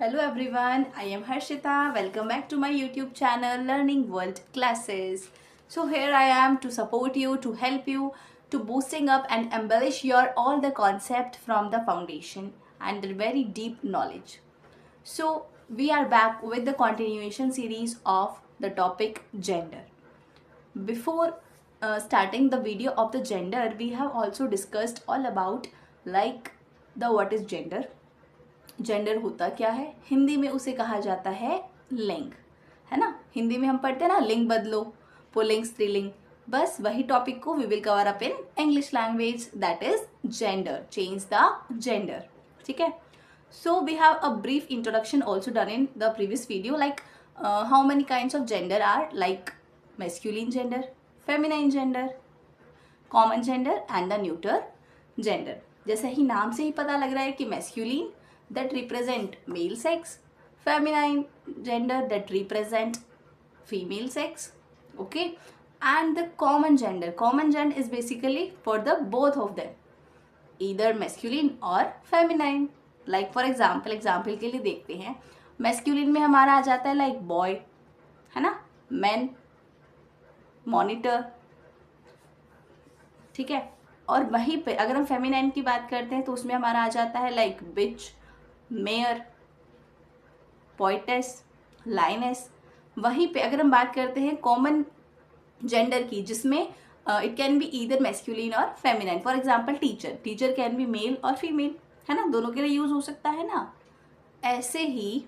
Hello everyone, I am Harshita. Welcome back to my YouTube channel Learning World Classes. So here I am to support you, to help you, to boosting up and embellish your all the concept from the foundation and the very deep knowledge. So we are back with the continuation series of the topic gender. Before starting the video of the gender, we have also discussed all about like the what is gender. Gender होता क्या है, हिंदी में उसे कहा जाता है लिंग, है ना। हिंदी में हम पढ़ते हैं ना लिंग बदलो, पुल्लिंग स्त्रीलिंग, बस वही टॉपिक को we will cover up in English language, that is gender, change the gender. ठीक है, so we have a brief introduction also done in the previous video, like how many kinds of gender are, like masculine gender, feminine gender, common gender and the neuter gender. जैसे ही नाम से ही पता लग रहा है कि masculine that represent male sex, feminine gender that represent female sex, okay, and the common gender is basically for the both of them, either masculine or feminine. Like for example के लिए देखते हैं, masculine में हमारा आ जाता है like boy, है ना, men, monitor, ठीक है। और वहीं पे अगर हम फेमिनाइन की बात करते हैं तो उसमें हमारा आ जाता है लाइक बिच, मेयर, पोइटेस, लाइनेस। वहीं पे अगर हम बात करते हैं कॉमन जेंडर की, जिसमें it can be either masculine और feminine, for example teacher can be male और फीमेल, है ना, दोनों के लिए यूज हो सकता है ना। ऐसे ही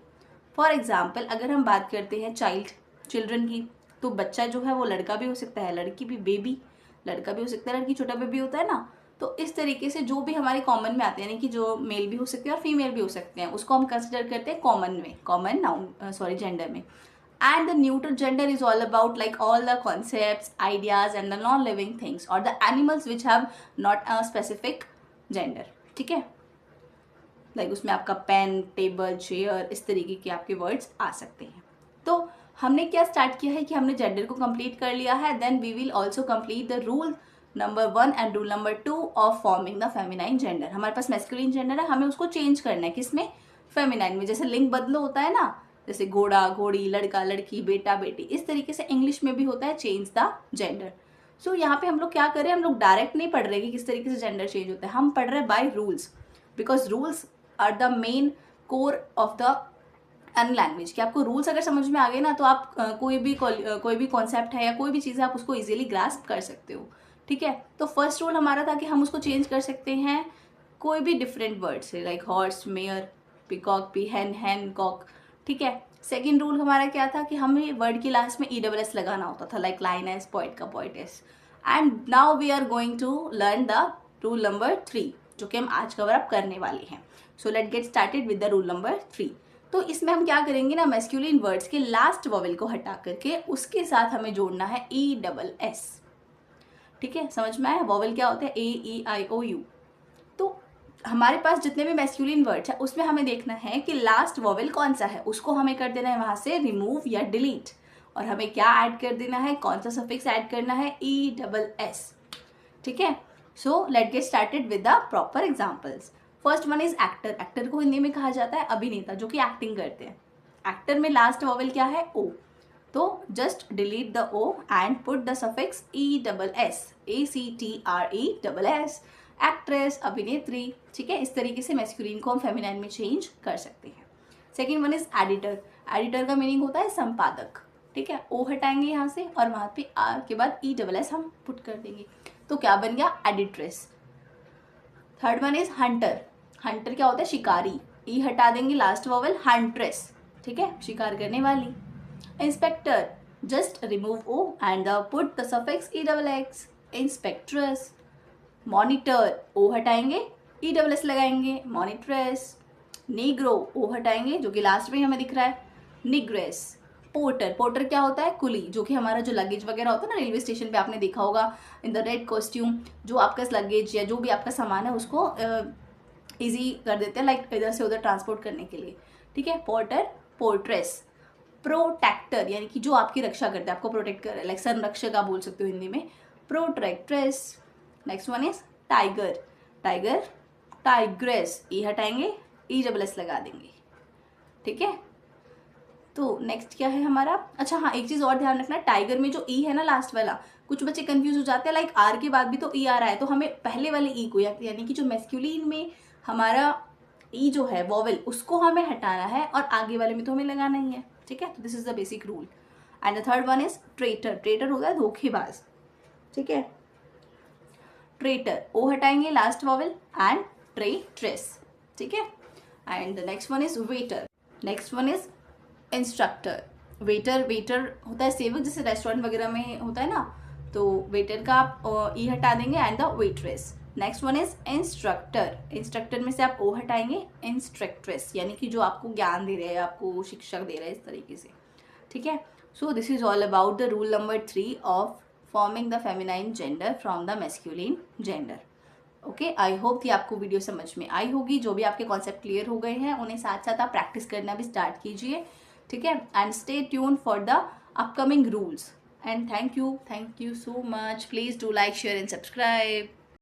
फॉर एग्जांपल अगर हम बात करते हैं चिल्ड्रन की, तो बच्चा जो है वो लड़का भी हो सकता है, लड़की भी, बेबी लड़का भी हो सकता है, लड़की छोटा बेबी होता है ना। तो इस तरीके से जो भी हमारे कॉमन में आते हैं, यानी कि जो मेल भी हो सकते हैं और फीमेल भी हो सकते हैं, उसको हम कंसिडर करते हैं कॉमन नाउन जेंडर में। And the neutral gender is all about like all the concepts, ideas and the non living things और the animals which have not a specific gender. ठीक है, लाइक उसमें आपका पेन, टेबल, चेयर, इस तरीके के आपके वर्ड्स आ सकते हैं। तो हमने क्या स्टार्ट किया है कि हमने जेंडर को कंप्लीट कर लिया है, then we will also complete the rule number 1 and rule number 2 of forming the feminine gender. हमारे पास मैस्कुलिन जेंडर है, हमें उसको चेंज करना है, किसमें, फेमिनाइन में। जैसे लिंग बदलो होता है ना, जैसे घोड़ा घोड़ी, लड़का लड़की, बेटा बेटी, इस तरीके से इंग्लिश में भी होता है चेंज द जेंडर। सो यहाँ पे हम लोग क्या कर रहे हैं, हम लोग डायरेक्ट नहीं पढ़ रहे कि किस तरीके से जेंडर चेंज होता है, हम पढ़ रहे हैं by rules, because rules are the main core of the an language. कि आपको रूल्स अगर समझ में आ गए ना, तो आप कोई भी कॉन्सेप्ट है या कोई भी चीज़ है, आप उसको इजीली ग्रास्प कर सकते हो। ठीक है, तो फर्स्ट रूल हमारा था कि हम उसको चेंज कर सकते हैं कोई भी डिफरेंट वर्ड से, like horse, mare, peacock, peahen, hen, cock. ठीक है, सेकेंड रूल हमारा क्या था कि हमें वर्ड की लास्ट में ESS लगाना होता था, लाइक लाइनेस, पोइट का poetess. And now we are going to learn the rule number 3, जो कि हम आज कवर अप करने वाले हैं। So let get started with the rule number 3। तो इसमें हम क्या करेंगे ना, मैस्कुलिन वर्ड्स के लास्ट वॉवेल को हटा करके उसके साथ हमें जोड़ना है ESS। ठीक है, समझ में आया, वॉवेल क्या होता है, AEIOU। तो हमारे पास जितने भी मैस्कुलिन वर्ड्स है उसमें हमें देखना है कि लास्ट वॉवेल कौन सा है, उसको हमें कर देना है वहां से रिमूव या डिलीट, और हमें क्या ऐड कर देना है, कौन सा सफिक्स ऐड करना है, ESS। ठीक है, so let get started with the proper examples. First one is actor. Actor को हिंदी में कहा जाता है अभिनेता, जो कि एक्टिंग करते हैं। एक्टर में लास्ट वॉवेल क्या है, O, तो just delete the O and put the suffix ESS, ACTRESS, actress, अभिनेत्री। ठीक है, इस तरीके से मैस्कुलिन को हम फेमिनाइन में चेंज कर सकते हैं। Second one is editor. Editor का मीनिंग होता है संपादक। ठीक है, O हटाएंगे यहाँ से और वहाँ पे R के बाद ESS हम पुट कर देंगे, तो क्या बन गया, editress. Third one is hunter. Hunter क्या होता है, शिकारी, E हटा देंगे लास्ट वॉवेल, हंट्रेस। ठीक है, शिकार करने वाली। Inspector, just remove O and put the suffix ESS, inspectress. Monitor, O हटाएंगे, ESS लगाएंगे, मॉनिट्रेस। नीग्रो, O हटाएंगे, जो कि लास्ट में हमें दिख रहा है, निग्रेस। पोर्टर, पोर्टर क्या होता है, कुली, जो कि हमारा जो लगेज वगैरह होता है ना रेलवे स्टेशन पे, आपने देखा होगा इन द रेड कॉस्ट्यूम, जो आपका लगेज या जो भी आपका सामान है उसको इजी कर देते हैं, लाइक इधर से उधर ट्रांसपोर्ट करने के लिए। ठीक है, पोर्टर, पोर्ट्रेस। प्रोटेक्टर, यानी कि जो आपकी रक्षा करते हैं, आपको प्रोटेक्ट कर, लाइक संरक्षक आप बोल सकते हो हिंदी में, protectress. Next one is tiger. Tiger, tigress, E हटाएंगे, ESS लगा देंगे। ठीक है। तो नेक्स्ट क्या है हमारा, अच्छा हाँ एक चीज़ और ध्यान रखना, टाइगर में जो ई है ना लास्ट वाला, कुछ बच्चे कंफ्यूज हो जाते हैं, लाइक आर के बाद भी तो ई आ रहा है, तो हमें पहले वाले ई को यानी कि जो मैस्कुलिन में हमारा ई जो है वॉवल उसको हमें हटाना है और आगे वाले में तो हमें लगाना ही है, ठीक है। तो this is the basic rule. And the third one is traitor. Traitor होता है धोखेबाज, ठीक है। ट्रेटर ओ हटाएंगे लास्ट वॉवल एंड ट्रेट्रेस, ठीक है। And the next one is waiter. Next one is instructor. Waiter होता है सेवक, जैसे रेस्टोरेंट वगैरह में होता है ना, तो वेटर का आप ई हटा देंगे and the waitress. Next one is instructor. Instructor में से आप ओ हटाएंगे, इंस्ट्रक्ट्रेस यानी कि जो आपको ज्ञान दे रहे हैं, आपको शिक्षक दे रहे हैं, इस तरीके से, ठीक है। So this is all about the rule number 3 of forming the feminine gender from the masculine gender. Okay, I hope कि आपको वीडियो समझ में आई होगी। जो भी आपके कॉन्सेप्ट क्लियर हो गए हैं उन्हें साथ साथ आप प्रैक्टिस करना भी स्टार्ट कीजिए, ठीक है। And stay tune for the upcoming rules and thank you so much. Please do like, share and subscribe.